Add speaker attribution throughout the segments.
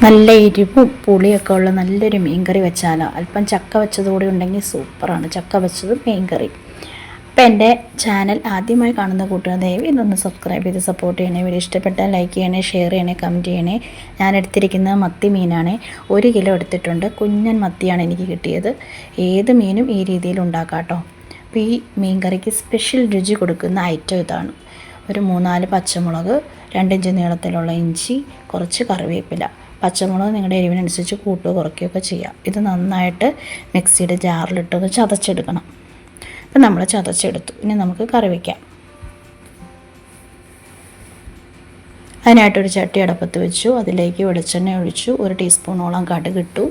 Speaker 1: നല്ല എരിവും പുളിയൊക്കെ ഉള്ള നല്ലൊരു മീൻകറി വെച്ചാലോ, അല്പം ചക്ക വെച്ചതുകൂടി ഉണ്ടെങ്കിൽ സൂപ്പറാണ്. ചക്ക വെച്ചതും മീൻകറി. അപ്പോൾ എൻ്റെ ചാനൽ ആദ്യമായി കാണുന്ന കൂട്ടുകാർ ദയവ് ഇതൊന്ന് സബ്സ്ക്രൈബ് ചെയ്ത് സപ്പോർട്ട് ചെയ്യണേ. വീഡിയോ ഇഷ്ടപ്പെട്ടാൽ ലൈക്ക് ചെയ്യണേ, ഷെയർ ചെയ്യണേ, കമൻറ്റ് ചെയ്യണേ. ഞാൻ എടുത്തിരിക്കുന്നത് മത്തി മീനാണ്. 1 കിലോ എടുത്തിട്ടുണ്ട്. കുഞ്ഞൻ മത്തിയാണ് എനിക്ക് കിട്ടിയത്. ഏത് മീനും ഈ രീതിയിൽ ഉണ്ടാക്കാം കേട്ടോ. അപ്പോൾ ഈ മീൻകറിക്ക് സ്പെഷ്യൽ രുചി കൊടുക്കുന്ന ഐറ്റം ഇതാണ്. ഒരു 3-4 പച്ചമുളക്, 2 ഇഞ്ച് നീളത്തിലുള്ള ഇഞ്ചി, കുറച്ച് കറിവേപ്പില. പച്ചമുളക് നിങ്ങളുടെ എരിവിനനുസരിച്ച് കൂട്ടുകയോ കുറയ്ക്കുകയൊക്കെ ചെയ്യാം. ഇത് നന്നായിട്ട് മിക്സിയുടെ ജാറിലിട്ടൊന്ന് ചതച്ചെടുക്കണം. അപ്പം നമ്മൾ ചതച്ചെടുത്തു. ഇനി നമുക്ക് കറി വയ്ക്കാം. അതിനായിട്ടൊരു ചട്ടി അടുപ്പത്ത് വെച്ചു. അതിലേക്ക് വെളിച്ചെണ്ണ ഒഴിച്ചു. 1 ടീസ്പൂണോളം കടുക് ഇട്ടു.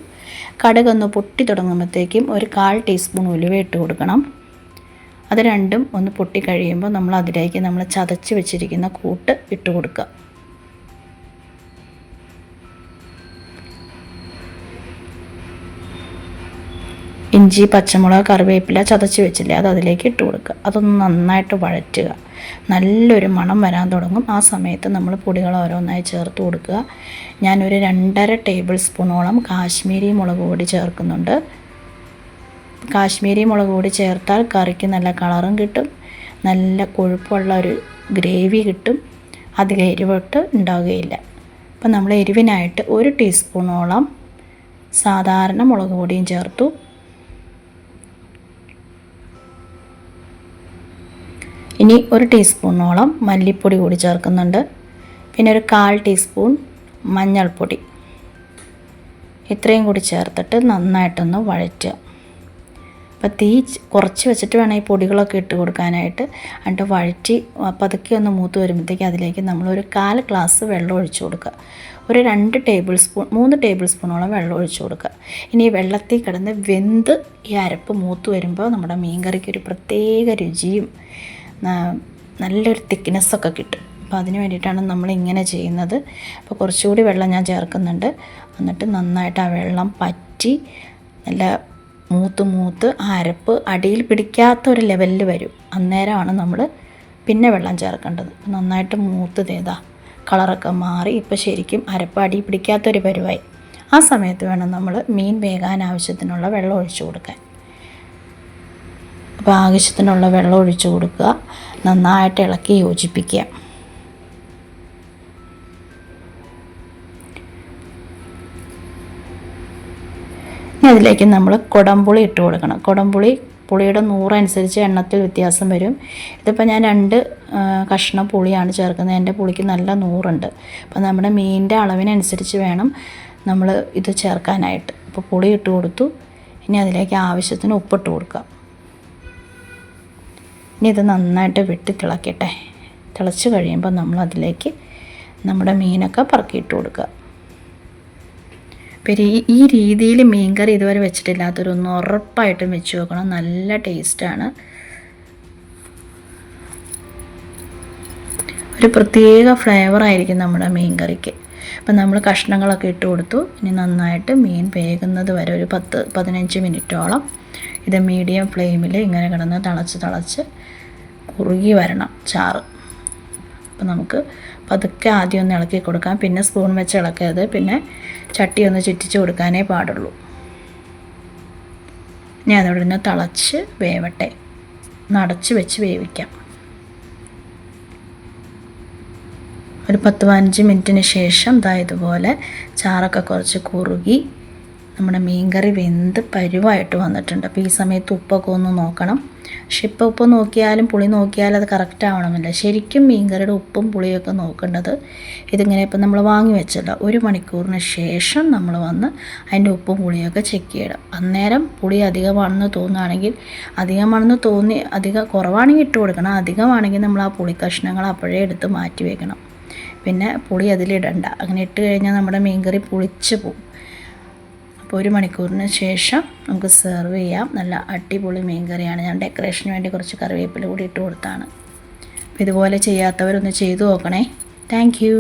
Speaker 1: കടുകൊന്ന് പൊട്ടി തുടങ്ങുമ്പോഴത്തേക്കും ഒരു 1/4 ടീസ്പൂൺ ഉലുവ ഇട്ട് കൊടുക്കണം. അത് രണ്ടും ഒന്ന് പൊട്ടി കഴിയുമ്പോൾ നമ്മൾ അതിലേക്ക് നമ്മൾ ചതച്ച് വെച്ചിരിക്കുന്ന കൂട്ട് ഇട്ട് കൊടുക്കുക. ഇഞ്ചി, പച്ചമുളക്, കറിവേപ്പില ചതച്ച് വെച്ചില്ലേ, അത് അതിലേക്ക് ഇട്ട് കൊടുക്കുക. അതൊന്ന് നന്നായിട്ട് വഴറ്റുക. നല്ലൊരു മണം വരാൻ തുടങ്ങും. ആ സമയത്ത് നമ്മൾ പൊടികൾ ഓരോന്നായി ചേർത്ത് കൊടുക്കുക. ഞാനൊരു 2.5 ടേബിൾ സ്പൂണോളം കാശ്മീരി മുളക് പൊടി ചേർക്കുന്നുണ്ട്. കാശ്മീരി മുളക് പൊടി ചേർത്താൽ കറിക്ക് നല്ല കളറും കിട്ടും, നല്ല കൊഴുപ്പുള്ള ഒരു ഗ്രേവി കിട്ടും, അധികം എരിവൊട്ട് ഉണ്ടാവുകയില്ല. അപ്പം നമ്മൾ എരിവിനായിട്ട് 1 ടീസ്പൂണോളം സാധാരണ മുളക് പൊടിയും ചേർത്തു. ഇനി 1 ടീസ്പൂണോളം മല്ലിപ്പൊടി കൂടി ചേർക്കുന്നുണ്ട്. പിന്നെ ഒരു 1/4 ടീസ്പൂൺ മഞ്ഞൾപ്പൊടി. ഇത്രയും കൂടി ചേർത്തിട്ട് നന്നായിട്ടൊന്ന് വഴറ്റുക. അപ്പോൾ തീ കുറച്ച് വെച്ചിട്ട് വേണം ഈ പൊടികളൊക്കെ ഇട്ട് കൊടുക്കാനായിട്ട്. എന്നിട്ട് വഴറ്റി പതുക്കെ ഒന്ന് മൂത്ത് വരുമ്പോഴത്തേക്ക് അതിലേക്ക് നമ്മളൊരു 1/4 ഗ്ലാസ് വെള്ളം ഒഴിച്ചു കൊടുക്കുക. ഒരു 3 ടേബിൾ സ്പൂണോളം വെള്ളം ഒഴിച്ചു കൊടുക്കുക. ഇനി വെള്ളത്തിൽ കിടന്ന് വെന്ത് ഈ അരപ്പ് മൂത്ത് വരുമ്പോൾ നമ്മുടെ മീൻകറിക്ക് ഒരു പ്രത്യേക രുചിയും നല്ലൊരു തിക്നെസ്സൊക്കെ കിട്ടും. അപ്പോൾ അതിന് വേണ്ടിയിട്ടാണ് നമ്മളിങ്ങനെ ചെയ്യുന്നത്. അപ്പോൾ കുറച്ചുകൂടി വെള്ളം ഞാൻ ചേർക്കുന്നുണ്ട്. എന്നിട്ട് നന്നായിട്ട് ആ വെള്ളം പറ്റി നല്ല മൂത്ത് ആ അരപ്പ് അടിയിൽ പിടിക്കാത്ത ഒരു ലെവലിൽ വരും. അന്നേരമാണ് നമ്മൾ പിന്നെ വെള്ളം ചേർക്കേണ്ടത്. നന്നായിട്ട് മൂത്ത് തേതാ കളറൊക്കെ മാറി ഇപ്പോൾ ശരിക്കും അരപ്പ് അടി പിടിക്കാത്തൊരു പരുവായി. ആ സമയത്ത് വേണം നമ്മൾ മീൻ വേകാൻ ആവശ്യത്തിനുള്ള വെള്ളം ഒഴിച്ചു കൊടുക്കാൻ. അപ്പോൾ ആവശ്യത്തിനുള്ള വെള്ളം ഒഴിച്ചു കൊടുക്കുക. നന്നായിട്ട് ഇളക്കി യോജിപ്പിക്കുക. ഇനി അതിലേക്ക് നമ്മൾ കുടംപുളി ഇട്ട് കൊടുക്കണം. പുളിയുടെ 100 അനുസരിച്ച് എണ്ണത്തിൽ വ്യത്യാസം വരും. ഇതിപ്പോൾ ഞാൻ 2 കഷ്ണം പുളിയാണ് ചേർക്കുന്നത്. എൻ്റെ പുളിക്ക് നല്ല 100 അപ്പോൾ നമ്മുടെ മീനിൻ്റെ അളവിനനുസരിച്ച് വേണം നമ്മൾ ഇത് ചേർക്കാനായിട്ട്. അപ്പോൾ പുളി ഇട്ട് കൊടുത്തു. ഇനി അതിലേക്ക് ആവശ്യത്തിന് ഉപ്പിട്ട് കൊടുക്കുക. ഇനി ഇത് നന്നായിട്ട് വെട്ടി തിളക്കട്ടെ. തിളച്ച് കഴിയുമ്പോൾ നമ്മൾ അതിലേക്ക് നമ്മുടെ മീനൊക്കെ പറക്കിയിട്ട് കൊടുക്കുക. പിന്നെ ഈ രീതിയിൽ മീൻകറി ഇതുവരെ വെച്ചിട്ടില്ലാത്തവരൊന്ന് ഉറപ്പായിട്ടും വെച്ച് നോക്കണം. നല്ല ടേസ്റ്റാണ്. ഒരു പ്രത്യേക ഫ്ലേവറായിരിക്കും നമ്മുടെ മീൻകറിക്ക്. അപ്പം നമ്മൾ കഷ്ണങ്ങളൊക്കെ ഇട്ട് കൊടുത്തു. ഇനി നന്നായിട്ട് മീൻ വേകുന്നത് വരെ ഒരു 10-15 മിനിറ്റോളം ഇത് മീഡിയം ഫ്ലെയിമിൽ ഇങ്ങനെ കിടന്ന് തിളച്ച് കുറുകി വരണം ചാറ്. അപ്പോൾ നമുക്ക് പതുക്കെ ആദ്യം ഒന്ന് ഇളക്കി കൊടുക്കാം. പിന്നെ സ്പൂൺ വെച്ച് ഇളക്കരുത്. പിന്നെ ചട്ടി ഒന്ന് ചുറ്റിച്ച് കൊടുക്കാനേ പാടുള്ളൂ. ഇനി അതോടെ നിന്ന് തിളച്ച് വേവട്ടെ. നടച്ച് വെച്ച് വേവിക്കാം. ഒരു 10-15 മിനിറ്റിന് ശേഷം ഇതുപോലെ ചാറൊക്കെ കുറച്ച് കുറുകി നമ്മുടെ മീൻകറി വെന്ത് പരുവായിട്ട് വന്നിട്ടുണ്ട്. അപ്പോൾ ഈ സമയത്ത് ഉപ്പൊക്കെ ഒന്ന് നോക്കണം. പക്ഷെ ഇപ്പോൾ ഉപ്പ് നോക്കിയാലും പുളി നോക്കിയാലും അത് കറക്റ്റ് ആവണമെന്നില്ല. ശരിക്കും മീൻകറിയുടെ ഉപ്പും പുളിയൊക്കെ നോക്കേണ്ടത് ഇതിങ്ങനെ ഇപ്പം നമ്മൾ വാങ്ങി വെച്ചല്ലോ, 1 മണിക്കൂറിന് ശേഷം നമ്മൾ വന്ന് അതിൻ്റെ ഉപ്പും പുളിയൊക്കെ ചെക്ക് ചെയ്യണം. അന്നേരം പുളി അധികമാണെന്ന് തോന്നുകയാണെങ്കിൽ അധികം കുറവാണെങ്കിൽ ഇട്ട് കൊടുക്കണം. അധികമാണെങ്കിൽ നമ്മൾ ആ പുളി കഷ്ണങ്ങൾ അപ്പോഴേ എടുത്ത് മാറ്റി വയ്ക്കണം. പിന്നെ പുളി അതിലിടണ്ട. അങ്ങനെ ഇട്ട് കഴിഞ്ഞാൽ നമ്മുടെ മീൻകറി പുളിച്ച് പോകും. അപ്പോൾ 1 മണിക്കൂറിന് ശേഷം നമുക്ക് സെർവ് ചെയ്യാം. നല്ല അടിപൊളി മീൻകറിയാണ്. ഞാൻ ഡെക്കറേഷന് വേണ്ടി കുറച്ച് കറിവേപ്പില കൂടി ഇട്ട് കൊടുത്താണ്. അപ്പോൾ ഇതുപോലെ ചെയ്യാത്തവരൊന്ന് ചെയ്തു നോക്കണേ. Thank you.